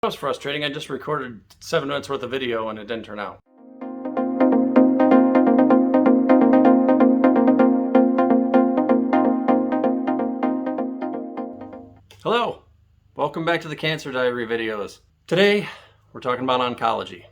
That was frustrating. I just recorded 7 minutes worth of video and it didn't turn out. Hello, welcome back to the Cancer Diary videos. Today, we're talking about oncology,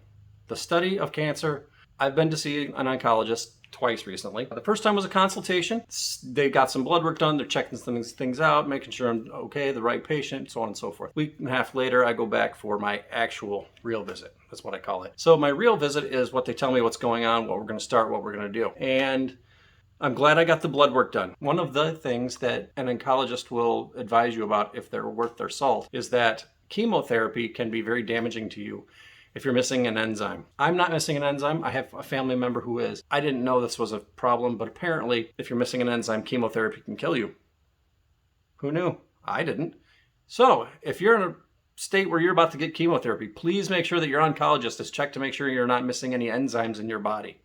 the study of cancer. I've been to see an oncologist twice recently. The first time was a consultation. They got some blood work done. They're checking some things out, making sure I'm okay, the right patient, so on and so forth. Week and a half later, I go back for my actual real visit. That's what I call it. So my real visit is what they tell me what's going on, what we're going to start, what we're going to do. And I'm glad I got the blood work done. One of the things that an oncologist will advise you about, if they're worth their salt, is that chemotherapy can be very damaging to you if you're missing an enzyme. I'm not missing an enzyme. I have a family member who is. I didn't know this was a problem, but apparently if you're missing an enzyme, chemotherapy can kill you. Who knew? I didn't. So if you're in a state where you're about to get chemotherapy, please make sure that your oncologist is checked to make sure you're not missing any enzymes in your body.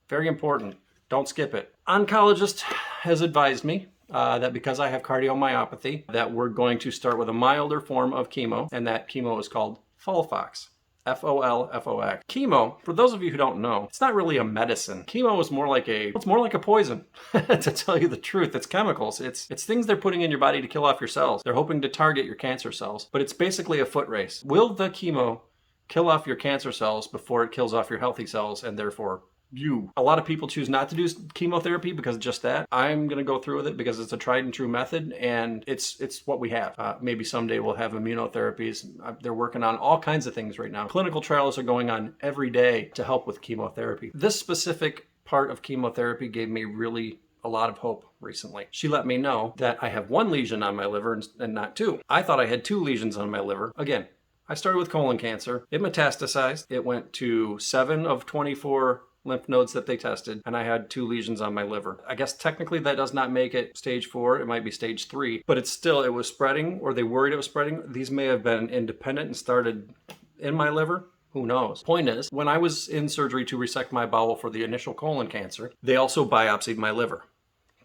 Very important. Don't skip it. Oncologist has advised me that because I have cardiomyopathy, that we're going to start with a milder form of chemo, and that chemo is called FOLFOX. F-O-L-F-O-X. Chemo, for those of you who don't know, it's not really a medicine. Chemo is more like a poison, to tell you the truth. It's chemicals. It's things they're putting in your body to kill off your cells. They're hoping to target your cancer cells, but it's basically a foot race. Will the chemo kill off your cancer cells before it kills off your healthy cells and therefore you? A lot of people choose not to do chemotherapy because of just that. I'm going to go through with it because it's a tried and true method, and it's what we have. Maybe someday we'll have immunotherapies. They're working on all kinds of things right now. Clinical trials are going on every day to help with chemotherapy. This specific part of chemotherapy gave me really a lot of hope recently. She let me know that I have 1 lesion on my liver and not 2. I thought I had 2 lesions on my liver. Again, I started with colon cancer. It metastasized. It went to 7 of 24 lymph nodes that they tested, and I had 2 lesions on my liver. I guess technically that does not make it stage 4. It might be stage 3, but it was spreading, or they worried it was spreading. These may have been independent and started in my liver. Who knows? Point is, when I was in surgery to resect my bowel for the initial colon cancer, they also biopsied my liver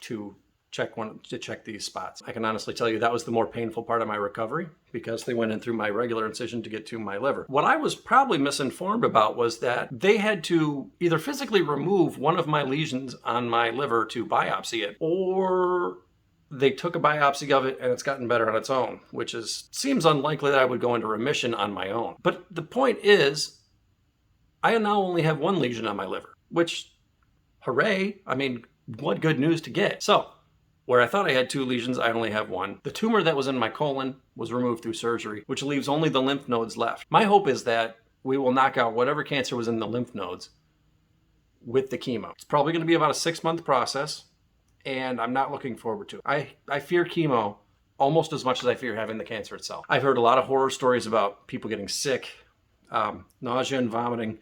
to check these spots. I can honestly tell you that was the more painful part of my recovery because they went in through my regular incision to get to my liver. What I was probably misinformed about was that they had to either physically remove one of my lesions on my liver to biopsy it, or they took a biopsy of it and it's gotten better on its own, which seems unlikely that I would go into remission on my own. But the point is, I now only have 1 lesion on my liver, which, hooray, I mean, what good news to get. So, where I thought I had 2 lesions, I only have 1. The tumor that was in my colon was removed through surgery, which leaves only the lymph nodes left. My hope is that we will knock out whatever cancer was in the lymph nodes with the chemo. It's probably going to be about a 6-month process, and I'm not looking forward to it. I fear chemo almost as much as I fear having the cancer itself. I've heard a lot of horror stories about people getting sick, nausea and vomiting,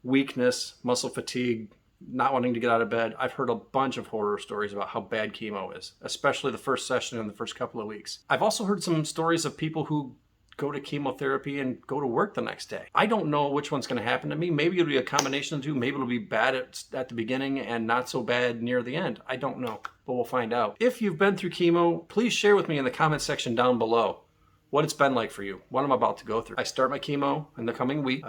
weakness, muscle fatigue, not wanting to get out of bed. I've heard a bunch of horror stories about how bad chemo is, especially the first session in the first couple of weeks. I've also heard some stories of people who go to chemotherapy and go to work the next day. I don't know which one's going to happen to me. Maybe it'll be a combination of the two. Maybe it'll be bad at the beginning and not so bad near the end. I don't know, but we'll find out. If you've been through chemo, please share with me in the comment section down below what it's been like for you, what I'm about to go through. I start my chemo in the coming week.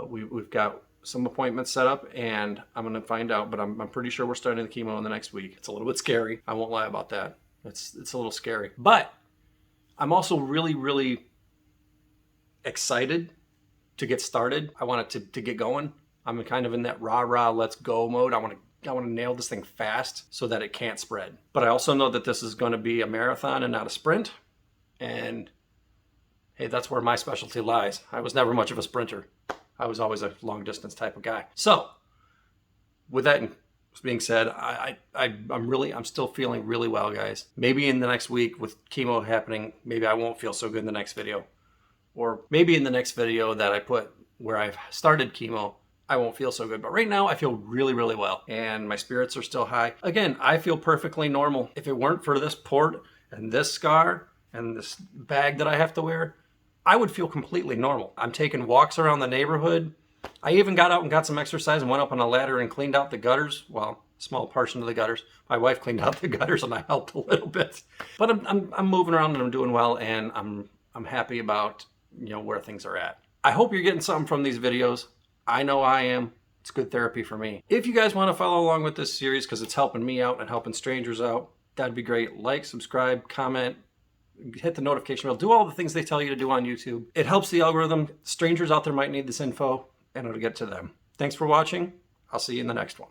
We've got some appointments set up, and I'm going to find out, but I'm pretty sure we're starting the chemo in the next week. It's a little bit scary. I won't lie about that. It's a little scary. But I'm also really, really excited to get started. I want it to get going. I'm kind of in that rah, let's go mode. I want to nail this thing fast so that it can't spread. But I also know that this is going to be a marathon and not a sprint. And hey, that's where my specialty lies. I was never much of a sprinter. I was always a long distance type of guy. So with that being said, I'm still feeling really well, guys. Maybe in the next week with chemo happening, maybe I won't feel so good in the next video. Or maybe in the next video that I put where I've started chemo, I won't feel so good. But right now I feel really, really well. And my spirits are still high. Again, I feel perfectly normal. If it weren't for this port and this scar and this bag that I have to wear, I would feel completely normal. I'm taking walks around the neighborhood. I even got out and got some exercise and went up on a ladder and cleaned out the gutters. Well, small portion of the gutters. My wife cleaned out the gutters and I helped a little bit. But I'm moving around and I'm doing well, and I'm happy about where things are at. I hope you're getting something from these videos. I know I am. It's good therapy for me. If you guys want to follow along with this series because it's helping me out and helping strangers out, that'd be great. Like, subscribe, comment, hit the notification bell, do all the things they tell you to do on YouTube. It helps the algorithm. Strangers out there might need this info and it'll get to them. Thanks for watching. I'll see you in the next one.